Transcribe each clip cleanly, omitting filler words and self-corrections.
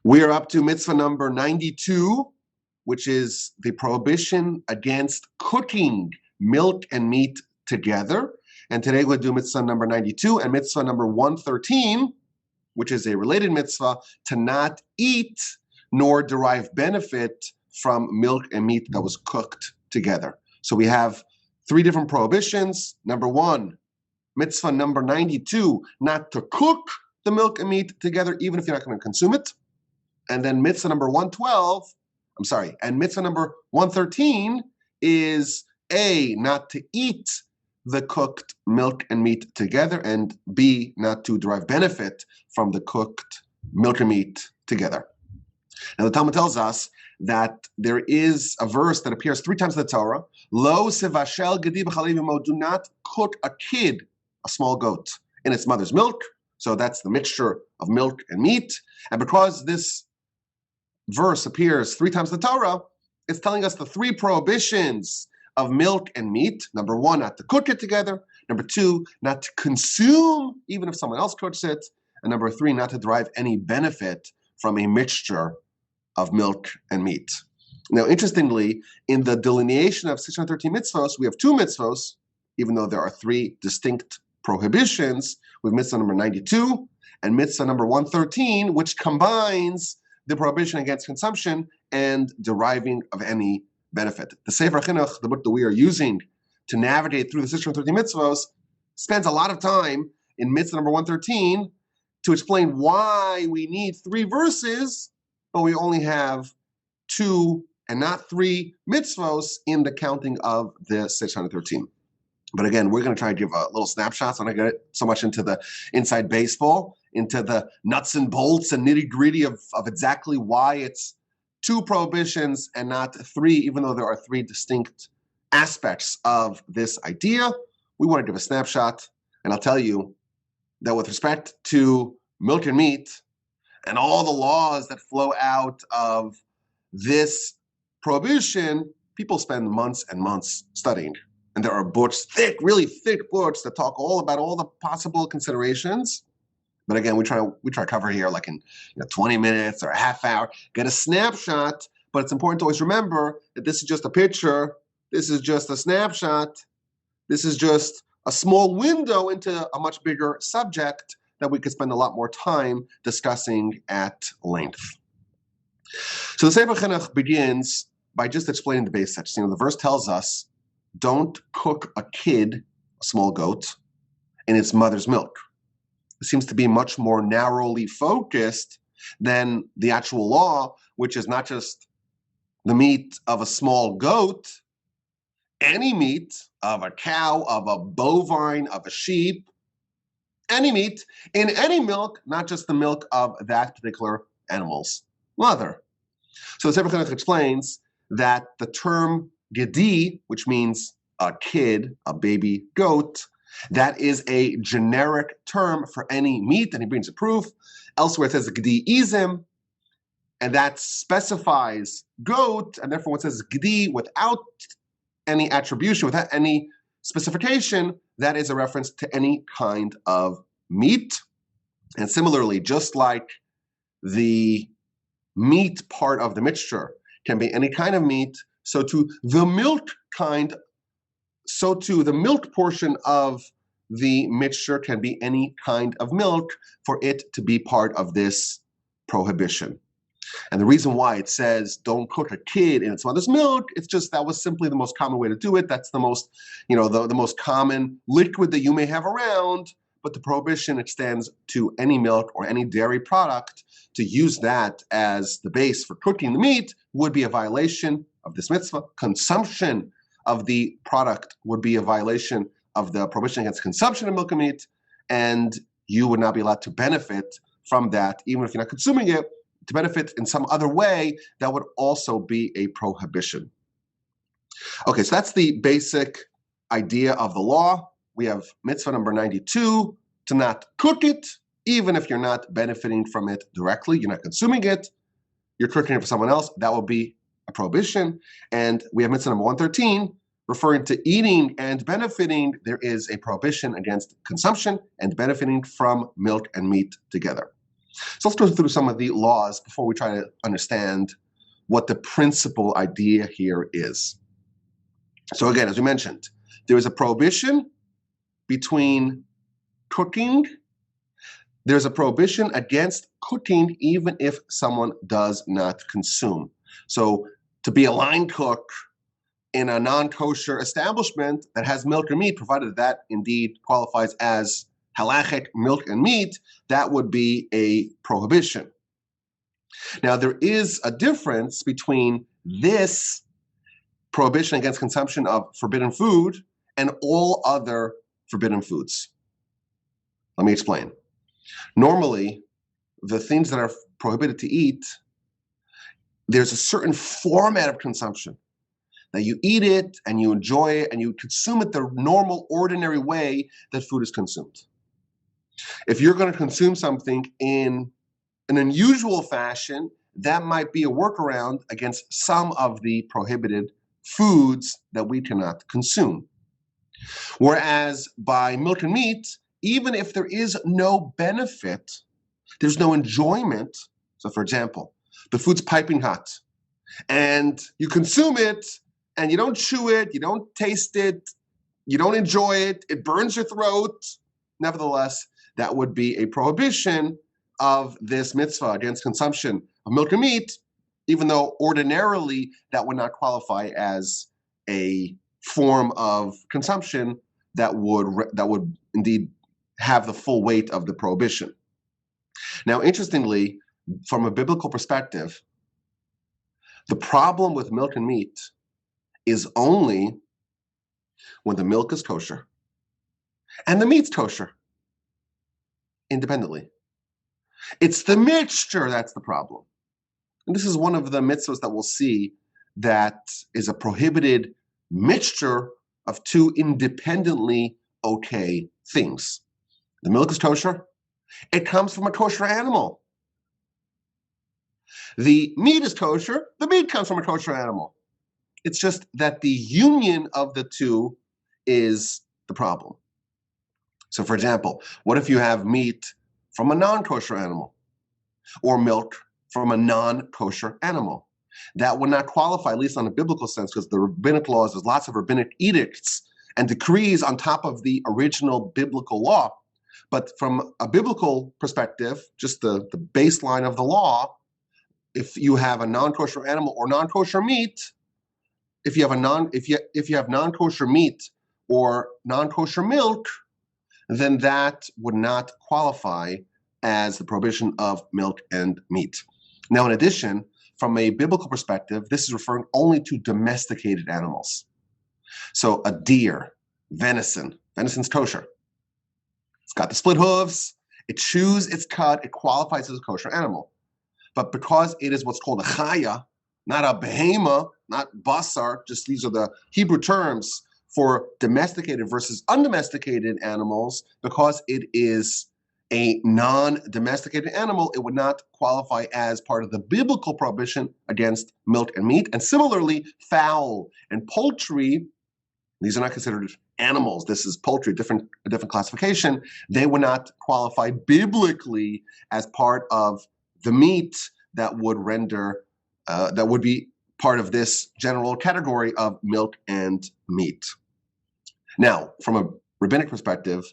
We are up to mitzvah number 92, which is the prohibition against cooking milk and meat together. And today we'll do mitzvah number 92 and mitzvah number 113, which is a related mitzvah, to not eat nor derive benefit from milk and meat that was cooked together. So we have three different prohibitions. Number one, mitzvah number 92, not to cook the milk and meat together, even if you're not going to consume it. And then mitzvah number 113 is A, not to eat the cooked milk and meat together, and B, not to derive benefit from the cooked milk and meat together. Now the Talmud tells us that there is a verse that appears 3 times in the Torah, Lo sevashel gedi b'chalev imo, do not cook a kid, a small goat, in its mother's milk. So that's the mixture of milk and meat. And because this verse appears 3 times in the Torah, it's telling us the 3 prohibitions of milk and meat. Number 1, not to cook it together. Number 2, not to consume, even if someone else cooks it. And number 3, not to derive any benefit from a mixture of milk and meat. Now, interestingly, in the delineation of 613 mitzvos, we have 2 mitzvos, even though there are 3 distinct prohibitions, with mitzvah number 92 and mitzvah number 113, which combines the prohibition against consumption and deriving of any benefit. The Sefer Chinuch, the book that we are using to navigate through the 613 mitzvos, spends a lot of time in mitzvah number 113 to explain why we need 3 verses, but we only have 2 and not 3 mitzvos in the counting of the 613. But again, we're going to try to give a little snapshot. So I'm not going to get so much into the inside baseball, into the nuts and bolts and nitty-gritty of exactly why it's 2 prohibitions and not 3, even though there are 3 distinct aspects of this idea. We want to give a snapshot, and I'll tell you that with respect to milk and meat and all the laws that flow out of this prohibition, people spend months and months studying. And there are books, really thick books that talk all about all the possible considerations. But again, we try to cover here like in 20 minutes or a half hour, get a snapshot. But it's important to always remember that this is just a picture. This is just a snapshot. This is just a small window into a much bigger subject that we could spend a lot more time discussing at length. So the Sefer Chinuch begins by just explaining the basics. The verse tells us, don't cook a kid, a small goat, in its mother's milk. It seems to be much more narrowly focused than the actual law, which is not just the meat of a small goat, any meat of a cow, of a bovine, of a sheep, any meat in any milk, not just the milk of that particular animal's mother. So the Sefer Chinuch explains that the term gedi, which means a kid, a baby goat, that is a generic term for any meat, and he brings a proof. Elsewhere it says gedi izim, and that specifies goat, and therefore when it says gedi without any attribution, without any specification, that is a reference to any kind of meat. And similarly, just like the meat part of the mixture can be any kind of meat, so too the milk portion of the mixture can be any kind of milk for it to be part of this prohibition. And the reason why it says don't cook a kid in its mother's milk, it's just that was simply the most common way to do it. That's the most, the most common liquid that you may have around, but the prohibition extends to any milk or any dairy product. To use that as the base for cooking the meat would be a violation of this mitzvah. Consumption of the product would be a violation of the prohibition against consumption of milk and meat, and you would not be allowed to benefit from that, even if you're not consuming it. To benefit in some other way, that would also be a prohibition. Okay, so that's the basic idea of the law. We have mitzvah number 92, to not cook it, even if you're not benefiting from it directly, you're not consuming it, you're cooking it for someone else, that will be a prohibition. And we have mitzvah number 113, referring to eating and benefiting. There is a prohibition against consumption and benefiting from milk and meat together. So let's go through some of the laws before we try to understand what the principal idea here is. So again, as we mentioned, there is a prohibition between cooking. There's a prohibition against cooking even if someone does not consume. So to be a line cook in a non-kosher establishment that has milk and meat, provided that indeed qualifies as halachic milk and meat, that would be a prohibition. Now, there is a difference between this prohibition against consumption of forbidden food and all other forbidden foods. Let me explain. Normally, the things that are prohibited to eat, there's a certain format of consumption. That you eat it and you enjoy it and you consume it the normal, ordinary way that food is consumed. If you're going to consume something in an unusual fashion, that might be a workaround against some of the prohibited foods that we cannot consume. Whereas by milk and meat, even if there is no benefit, there's no enjoyment. So for example, the food's piping hot and you consume it and you don't chew it, you don't taste it, you don't enjoy it, it burns your throat. Nevertheless, that would be a prohibition of this mitzvah against consumption of milk and meat, even though ordinarily that would not qualify as a form of consumption that would indeed have the full weight of the prohibition. Now, interestingly, from a biblical perspective, the problem with milk and meat is only when the milk is kosher and the meat's kosher independently. It's the mixture that's the problem. And this is one of the mitzvahs that we'll see that is a prohibited mixture of two independently okay things. The milk is kosher. It comes from a kosher animal. The meat is kosher. The meat comes from a kosher animal. It's just that the union of the two is the problem. So for example, what if you have meat from a non-kosher animal or milk from a non-kosher animal? That would not qualify, at least on a biblical sense, because the rabbinic laws, there's lots of rabbinic edicts and decrees on top of the original biblical law. But from a biblical perspective, just the baseline of the law, if you have a non-kosher animal or non-kosher meat, if you have non-kosher meat or non-kosher milk, then that would not qualify as the prohibition of milk and meat. Now, in addition, from a biblical perspective, this is referring only to domesticated animals. So a deer, venison's kosher. It's got the split hooves, it chews its cud, it qualifies as a kosher animal. But because it is what's called a chaya, not a behemoth, not basar, just these are the Hebrew terms for domesticated versus undomesticated animals, because it is a non-domesticated animal, it would not qualify as part of the biblical prohibition against milk and meat. And similarly, fowl and poultry, these are not considered animals. This is poultry, a different classification. They would not qualify biblically as part of the meat that would render, that would be part of this general category of milk and meat. Now, from a rabbinic perspective,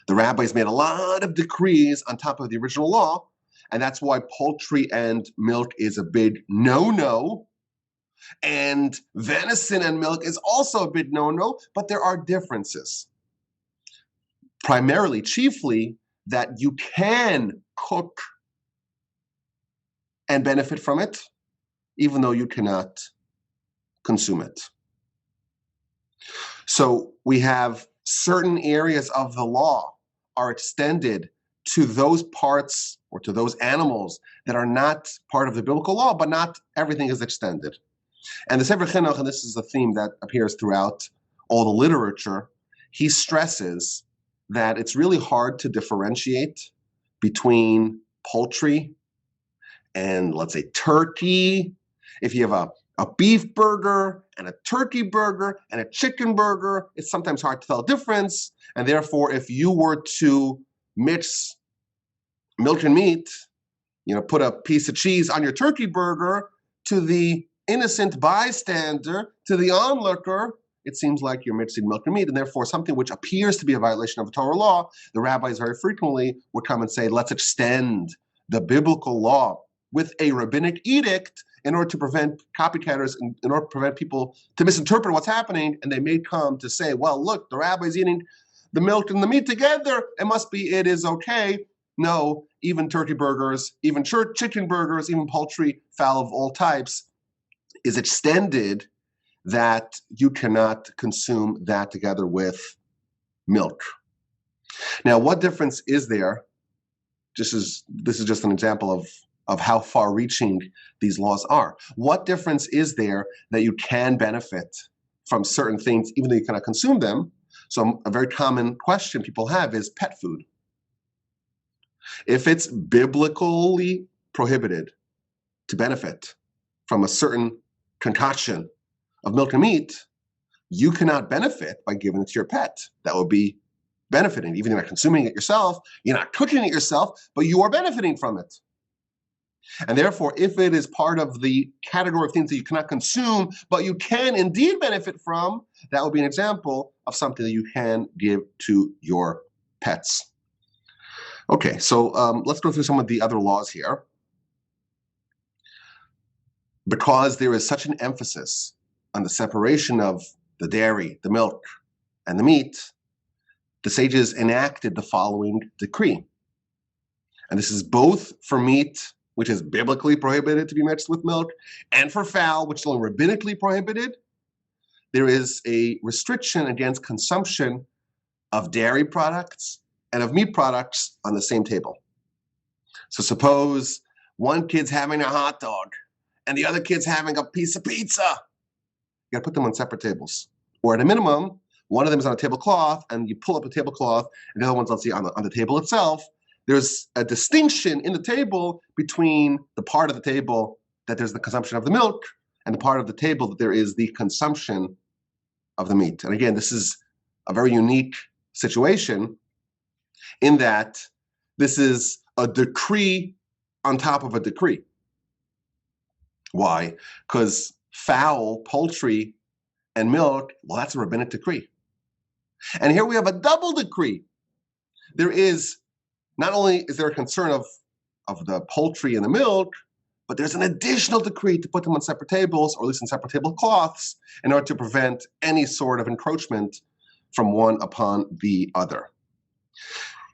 the rabbis made a lot of decrees on top of the original law, and that's why poultry and milk is a big no-no, and venison and milk is also a big no-no, but there are differences. Primarily, chiefly, that you can cook and benefit from it, even though you cannot consume it. So we have certain areas of the law are extended to those parts or to those animals that are not part of the biblical law, but not everything is extended. And the Sefer Chinuch, and this is a theme that appears throughout all the literature, he stresses that it's really hard to differentiate between poultry and, let's say, turkey. If you have a beef burger and a turkey burger and a chicken burger, it's sometimes hard to tell the difference. And therefore, if you were to mix milk and meat, put a piece of cheese on your turkey burger, to the innocent bystander, to the onlooker, it seems like you're mixing milk and meat, and therefore something which appears to be a violation of a Torah law, the rabbis very frequently would come and say, let's extend the biblical law with a rabbinic edict in order to prevent copycatters, in order to prevent people to misinterpret what's happening. And they may come to say, well, look, the rabbi's eating the milk and the meat together. It is okay. No, even turkey burgers, even chicken burgers, even poultry, fowl of all types, is extended that you cannot consume that together with milk. Now, what difference is there? This is just an example of how far-reaching these laws are. What difference is there that you can benefit from certain things, even though you cannot consume them? So a very common question people have is pet food. If it's biblically prohibited to benefit from a certain concoction of milk and meat, you cannot benefit by giving it to your pet. That would be benefiting. Even if you're not consuming it yourself, you're not cooking it yourself, but you are benefiting from it. And therefore, if it is part of the category of things that you cannot consume, but you can indeed benefit from, that would be an example of something that you can give to your pets. Okay, so let's go through some of the other laws here. Because there is such an emphasis on the separation of the dairy, the milk, and the meat, the sages enacted the following decree. And this is both for meat, which is biblically prohibited to be mixed with milk, and for fowl, which is only rabbinically prohibited. There is a restriction against consumption of dairy products and of meat products on the same table. So suppose one kid's having a hot dog and the other kid's having a piece of pizza. You gotta put them on separate tables. Or at a minimum, one of them is on a tablecloth and you pull up the tablecloth and the other one's, let's see, on the table itself. There's a distinction in the table between the part of the table that there's the consumption of the milk and the part of the table that there is the consumption of the meat. And again, this is a very unique situation in that this is a decree on top of a decree. Why? Because fowl, poultry, and milk, well, that's a rabbinic decree. And here we have a double decree. There is, not only is there a concern of the poultry and the milk, but there's an additional decree to put them on separate tables, or at least in separate tablecloths, in order to prevent any sort of encroachment from one upon the other.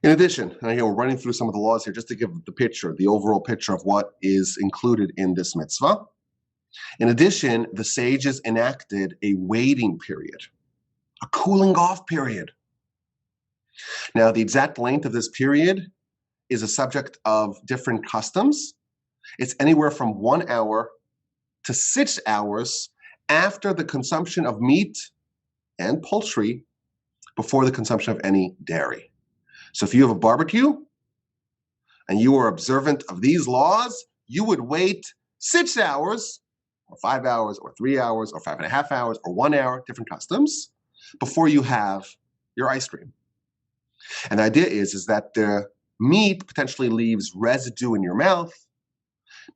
In addition, and again, we're running through some of the laws here just to give the picture, the overall picture of what is included in this mitzvah. In addition, the sages enacted a waiting period, a cooling off period. Now, the exact length of this period is a subject of different customs. It's anywhere from 1 hour to 6 hours after the consumption of meat and poultry before the consumption of any dairy. So if you have a barbecue and you are observant of these laws, you would wait 6 hours or 5 hours or 3 hours or 5.5 hours or 1 hour, different customs, before you have your ice cream. And the idea is that the meat potentially leaves residue in your mouth.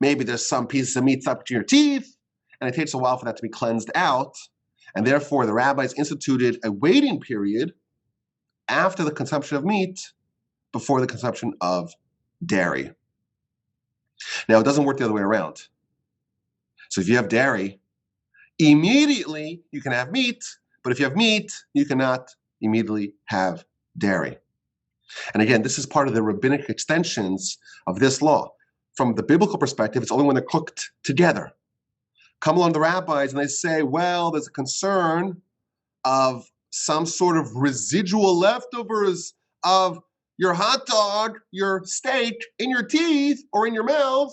Maybe there's some pieces of meat stuck to your teeth, and it takes a while for that to be cleansed out. And therefore, the rabbis instituted a waiting period after the consumption of meat before the consumption of dairy. Now, it doesn't work the other way around. So if you have dairy, immediately you can have meat, but if you have meat, you cannot immediately have dairy. And again, this is part of the rabbinic extensions of this law. From the biblical perspective, it's only when they're cooked together. Come along the rabbis and they say, well, there's a concern of some sort of residual leftovers of your hot dog, your steak in your teeth or in your mouth,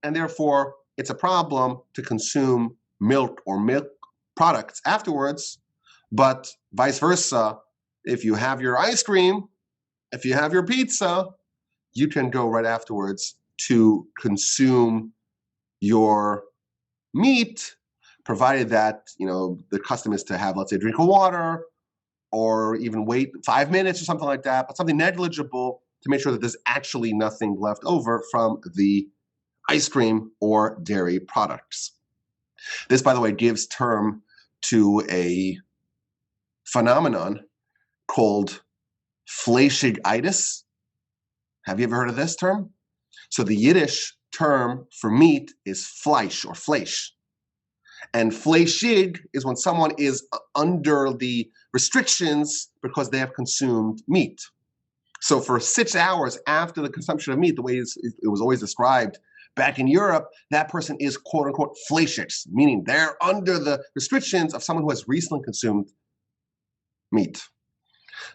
and therefore it's a problem to consume milk or milk products afterwards. But vice versa, if you have your ice cream, if you have your pizza, you can go right afterwards to consume your meat, provided that, the custom is to have, let's say, a drink of water, or even wait 5 minutes or something like that, but something negligible to make sure that there's actually nothing left over from the ice cream or dairy products. This, by the way, gives term to a phenomenon called Fleischigitis. Have you ever heard of this term? So the Yiddish term for meat is Fleisch or Fleisch. And Fleischig is when someone is under the restrictions because they have consumed meat. So for 6 hours after the consumption of meat, the way it was always described back in Europe, that person is quote unquote Fleischig, meaning they're under the restrictions of someone who has recently consumed meat.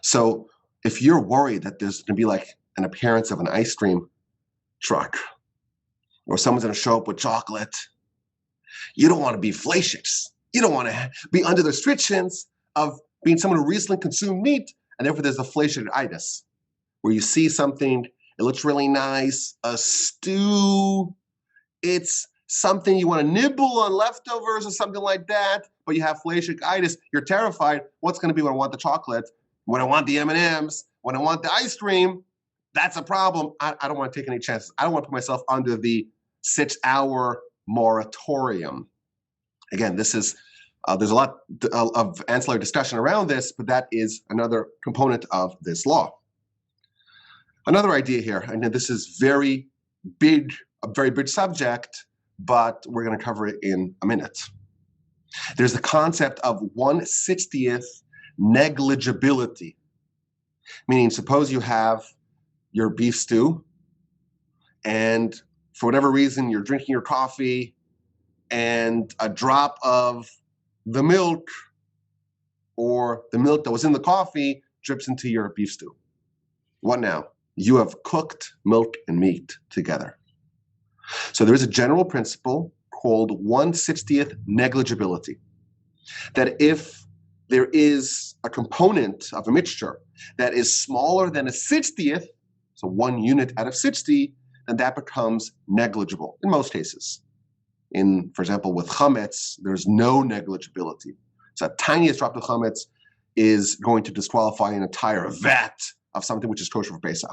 So if you're worried that there's going to be like an appearance of an ice cream truck or someone's going to show up with chocolate, you don't want to be Fleischig. You don't want to be under the restrictions of being someone who recently consumed meat, and therefore there's a Fleischigitis, where you see something, it looks really nice, a stew, it's something you want to nibble on leftovers or something like that, but you have Fleischigitis, you're terrified. What's going to be when I want the chocolate, when I want the M&Ms, when I want the ice cream? That's a problem. I don't want to take any chances. I don't want to put myself under the 6-hour moratorium. Again, this is, there's a lot of ancillary discussion around this, but that is another component of this law. Another idea here, and this is very big, a very big subject, but we're going to cover it in a minute. There's the concept of 1/60th negligibility, meaning suppose you have your beef stew, and for whatever reason, you're drinking your coffee, and a drop of the milk or the milk that was in the coffee drips into your beef stew. What now? You have cooked milk and meat together. So there is a general principle called 1/60th negligibility, that if there is a component of a mixture that is smaller than a 60th, so 1 unit out of 60, then that becomes negligible in most cases. For example, with chametz, there's no negligibility. So the tiniest drop of chametz is going to disqualify an entire vat of something which is kosher for Pesach.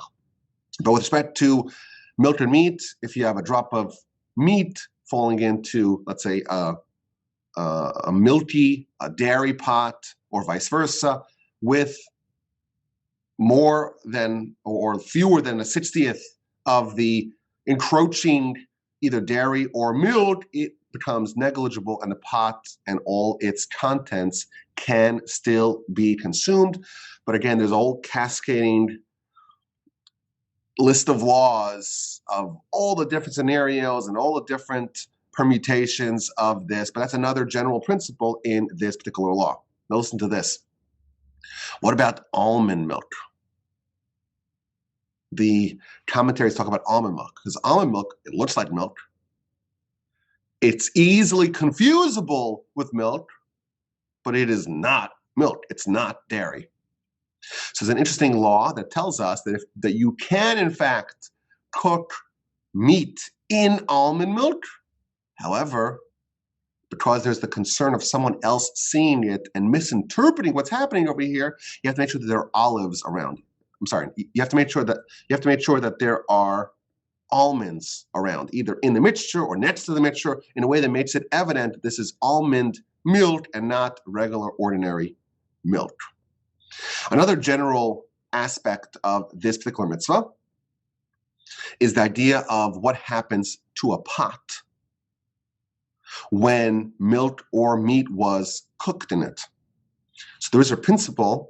But with respect to milk and meat, if you have a drop of meat falling into, let's say, a milky, a dairy pot, or vice versa, with more than or fewer than a 60th of the encroaching either dairy or milk, it becomes negligible, and the pot and all its contents can still be consumed. But again, there's a whole cascading list of laws of all the different scenarios and all the different permutations of this, but that's another general principle in this particular law. Now listen to this. What about almond milk? The commentaries talk about almond milk, because almond milk, it looks like milk. It's easily confusable with milk, but it is not milk. It's not dairy. So there's an interesting law that tells us that you can, in fact, cook meat in almond milk. However, because there's the concern of someone else seeing it and misinterpreting what's happening over here, you have to make sure that there are olives around. I'm sorry, you have to make sure that there are almonds around, either in the mixture or next to the mixture, in a way that makes it evident that this is almond milk and not regular ordinary milk. Another general aspect of this particular mitzvah is the idea of what happens to a pot when milk or meat was cooked in it. So there is a principle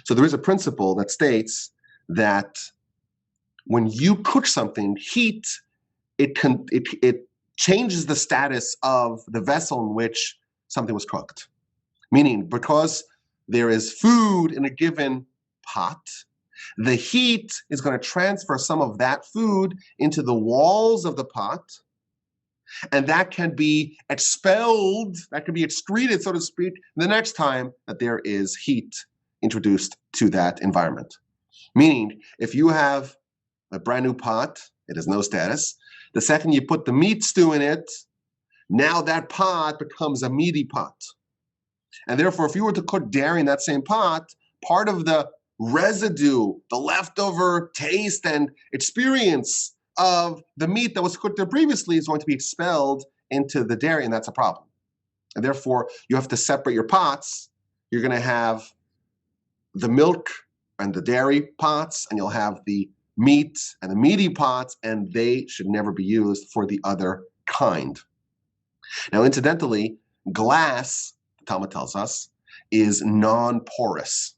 that states that when you cook something, heat, it changes the status of the vessel in which something was cooked. Meaning, because there is food in a given pot, the heat is going to transfer some of that food into the walls of the pot, and that can be expelled, that can be excreted, so to speak, the next time that there is heat introduced to that environment. Meaning, if you have a brand new pot, it has no status. The second you put the meat stew in it, now that pot becomes a meaty pot. And therefore, if you were to cook dairy in that same pot, part of the residue, the leftover taste and experience of the meat that was cooked there previously is going to be expelled into the dairy, and that's a problem. And therefore, you have to separate your pots. You're going to have the milk and the dairy pots, and you'll have the meat and the meaty pots, and they should never be used for the other kind. Now, incidentally, glass, the Talmud tells us, is non-porous.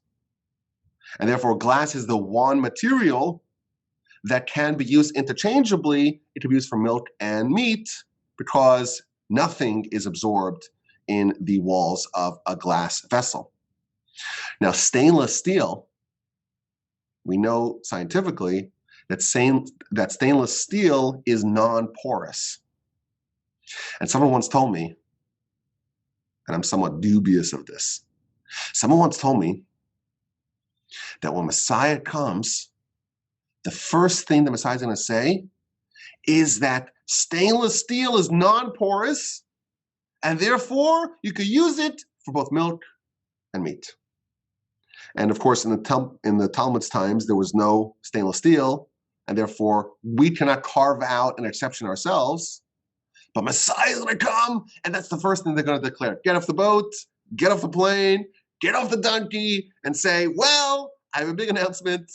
And therefore, glass is the one material that can be used interchangeably. It can be used for milk and meat because nothing is absorbed in the walls of a glass vessel. Now, stainless steel, we know scientifically that stainless steel is non-porous. And someone once told me, and I'm somewhat dubious of this, someone once told me that when Messiah comes, the first thing the Messiah is going to say is that stainless steel is non-porous, and therefore you could use it for both milk and meat. And of course, in the Talmud's times, there was no stainless steel, and therefore we cannot carve out an exception ourselves. But Messiah is going to come, and that's the first thing they're going to declare. Get off the boat, get off the plane, get off the donkey, and say, well, I have a big announcement.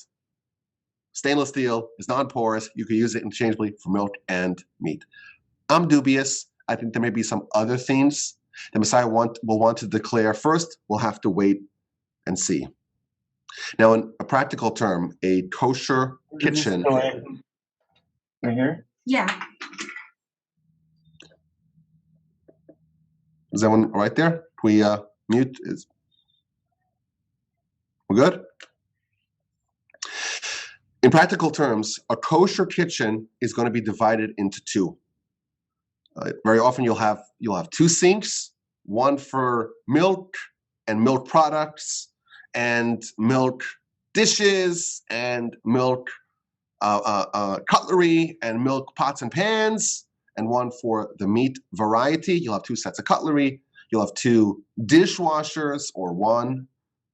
Stainless steel is non-porous. You can use it interchangeably for milk and meat. I'm dubious. I think there may be some other things the Messiah will want to declare. First, we'll have to wait and see. Now, in a practical term, a kosher kitchen. Right here? Yeah. Is that one right there? We mute? We're good? In practical terms, a kosher kitchen is going to be divided into two. Very often you'll have two sinks, one for milk and milk products and milk dishes and milk cutlery and milk pots and pans, and one for the meat variety. You'll have two sets of cutlery. You'll have two dishwashers, or one,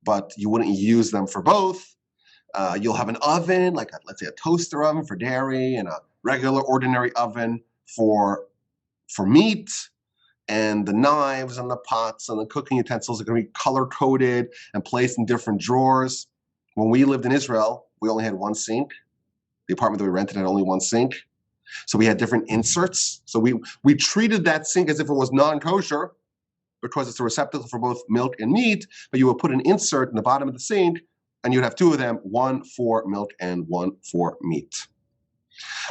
but you wouldn't use them for both. You'll have an oven, like let's say a toaster oven for dairy, and a regular ordinary oven for meat. And the knives and the pots and the cooking utensils are going to be color-coded and placed in different drawers. When we lived in Israel, we only had one sink. The apartment that we rented had only one sink. So we had different inserts. So we treated that sink as if it was non-kosher because it's a receptacle for both milk and meat, but you would put an insert in the bottom of the sink, and you'd have two of them, one for milk and one for meat.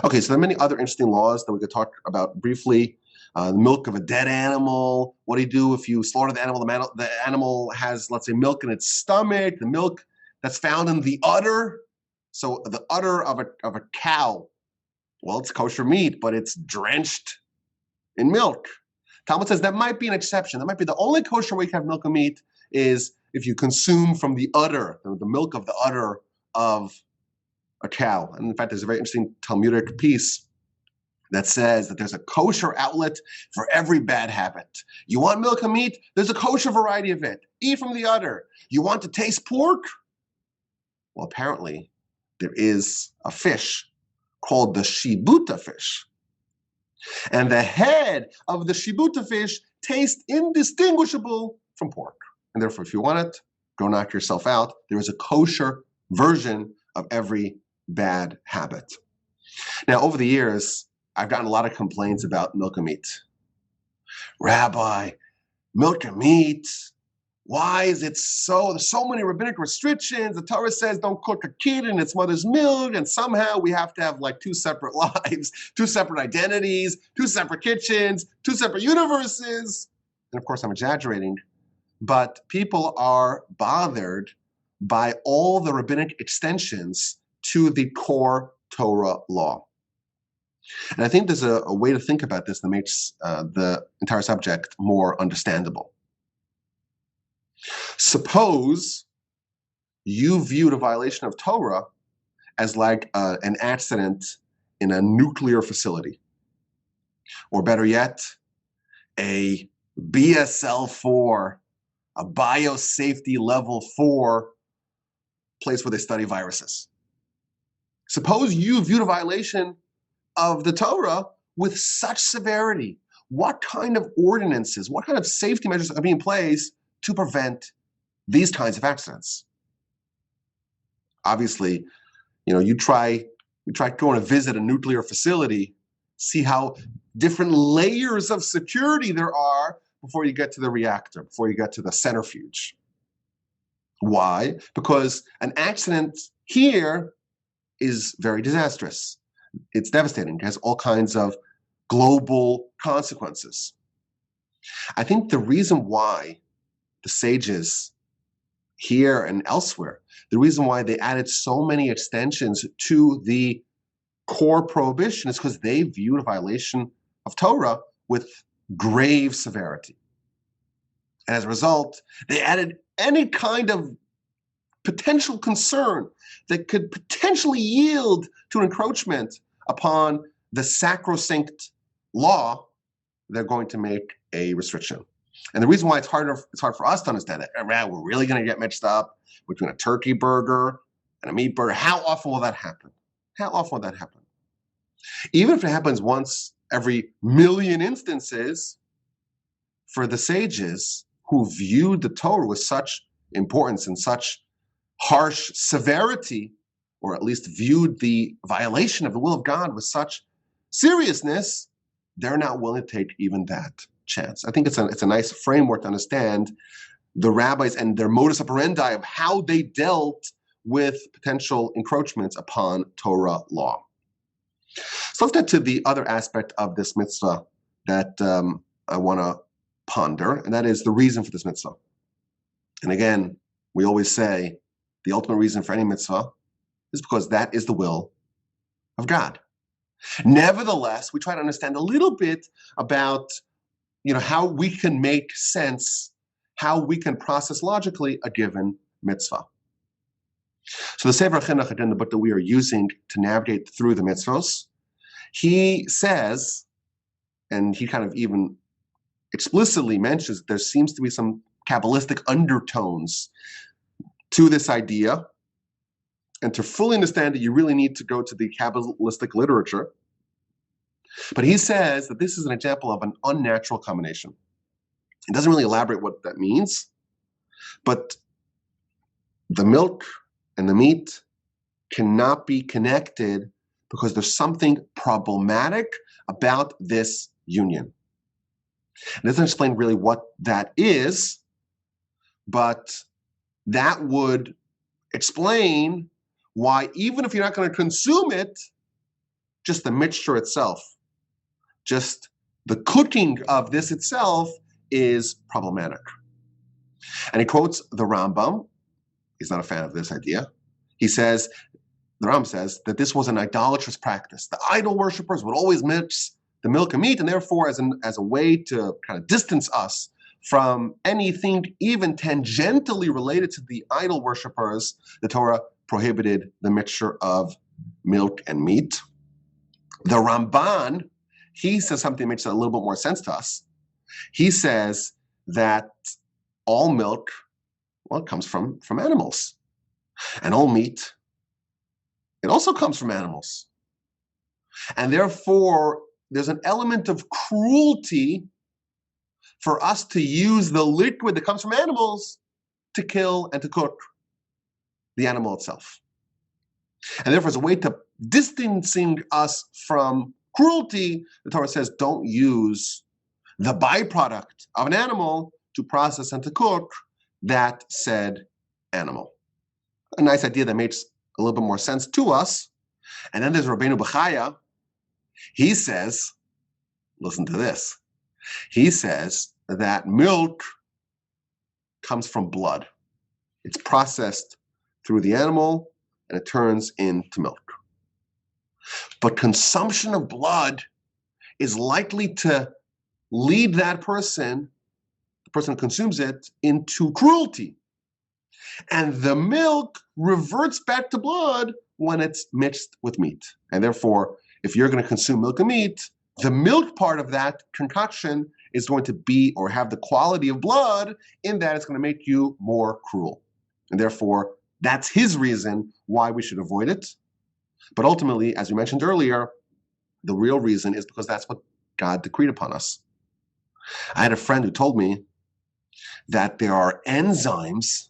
Okay, so there are many other interesting laws that we could talk about briefly. The milk of a dead animal. What do you do if you slaughter the animal? The animal has, let's say, milk in its stomach, the milk that's found in the udder. So the udder of a cow, well, it's kosher meat, but it's drenched in milk. Talmud says that might be an exception. That might be the only kosher way you can have milk and meat is if you consume from the udder, the milk of the udder of a cow. And in fact, there's a very interesting Talmudic piece that says that there's a kosher outlet for every bad habit. You want milk and meat? There's a kosher variety of it. Eat from the udder. You want to taste pork? Well, apparently, there is a fish called the shibuta fish. And the head of the shibuta fish tastes indistinguishable from pork. And therefore, if you want it, go knock yourself out. There is a kosher version of every bad habit. Now, over the years, I've gotten a lot of complaints about milk and meat. Rabbi, milk and meat, why is it there's so many rabbinic restrictions? The Torah says don't cook a kid in its mother's milk, and somehow we have to have like two separate lives, two separate identities, two separate kitchens, two separate universes. And of course, I'm exaggerating, but people are bothered by all the rabbinic extensions to the core Torah law. And I think there's a way to think about this that makes the entire subject more understandable. Suppose you viewed a violation of Torah as like an accident in a nuclear facility, or better yet, a BSL 4, a biosafety level 4 place where they study viruses. Suppose you viewed a violation of the Torah with such severity. What kind of ordinances, what kind of safety measures are being placed to prevent these kinds of accidents? Obviously, you try going to visit a nuclear facility, see how different layers of security there are before you get to the reactor, before you get to the centrifuge. Why? Because an accident here is very disastrous. It's devastating. It has all kinds of global consequences. I think the reason why the sages here and elsewhere, the reason why they added so many extensions to the core prohibition is because they viewed a violation of Torah with grave severity. And as a result, they added any kind of potential concern that could potentially yield to an encroachment upon the sacrosanct law. They're going to make a restriction. And the reason why it's hard for us to understand that, we're really going to get mixed up between a turkey burger and a meat burger. How often will that happen? How often will that happen? Even if it happens once every million instances, for the sages who viewed the Torah with such importance and such harsh severity, or at least viewed the violation of the will of God with such seriousness, they're not willing to take even that chance. I think it's a nice framework to understand the rabbis and their modus operandi of how they dealt with potential encroachments upon Torah law. So let's get to the other aspect of this mitzvah that I want to ponder, and that is the reason for this mitzvah. And again, we always say the ultimate reason for any mitzvah is because that is the will of God. Nevertheless, we try to understand a little bit about how we can make sense, how we can process logically a given mitzvah. So the Sefer Chinuch, again, the book that we are using to navigate through the mitzvos, he says, and he kind of even explicitly mentions that there seems to be some Kabbalistic undertones to this idea. And to fully understand it, you really need to go to the Kabbalistic literature. But he says that this is an example of an unnatural combination. He doesn't really elaborate what that means, but the milk and the meat cannot be connected because there's something problematic about this union. It doesn't explain really what that is, but that would explain why, even if you're not going to consume it, just the mixture itself, just the cooking of this itself is problematic. And he quotes the Rambam. He's not a fan of this idea. He says, the Rambam says that this was an idolatrous practice. The idol worshippers would always mix the milk and meat, and therefore, as a way to kind of distance us from anything even tangentially related to the idol worshippers, the Torah prohibited the mixture of milk and meat. The Ramban, he says something that makes a little bit more sense to us. He says that all milk, it comes from animals. And all meat, it also comes from animals. And therefore, there's an element of cruelty for us to use the liquid that comes from animals to kill and to cook the animal itself. And therefore, as a way to distancing us from cruelty, the Torah says don't use the byproduct of an animal to process and to cook that said animal. A nice idea that makes a little bit more sense to us. And then there's Rabbeinu Bechaya. He says, listen to this. He says that milk comes from blood. It's processed through the animal and it turns into milk. But consumption of blood is likely to lead that person, the person who consumes it, into cruelty. And the milk reverts back to blood when it's mixed with meat. And therefore, if you're going to consume milk and meat, the milk part of that concoction is going to be or have the quality of blood in that it's going to make you more cruel. And therefore, That's his reason why we should avoid it. But ultimately, as we mentioned earlier, the real reason is because that's what God decreed upon us. I had a friend who told me that there are enzymes.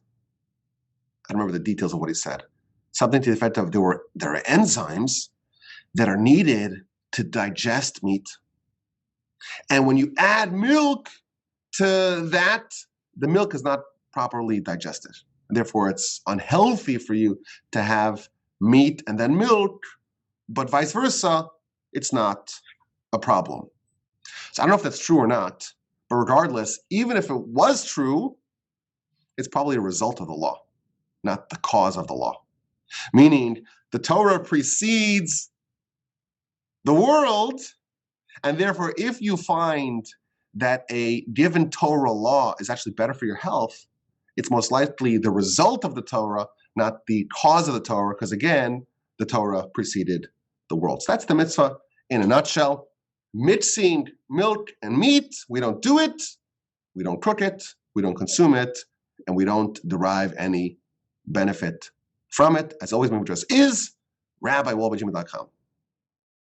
I don't remember the details of what he said. Something to the effect of there are enzymes that are needed to digest meat. And when you add milk to that, the milk is not properly digested. Therefore, it's unhealthy for you to have meat and then milk, but vice versa, it's not a problem. So I don't know if that's true or not, but regardless, even if it was true, it's probably a result of the law, not the cause of the law. Meaning, the Torah precedes the world, and therefore, if you find that a given Torah law is actually better for your health, it's most likely the result of the Torah, not the cause of the Torah, because again, the Torah preceded the world. So that's the mitzvah in a nutshell. Mixing milk and meat, we don't do it, we don't cook it, we don't consume it, and we don't derive any benefit from it. As always, my address is rabbiwolbe@gmail.com.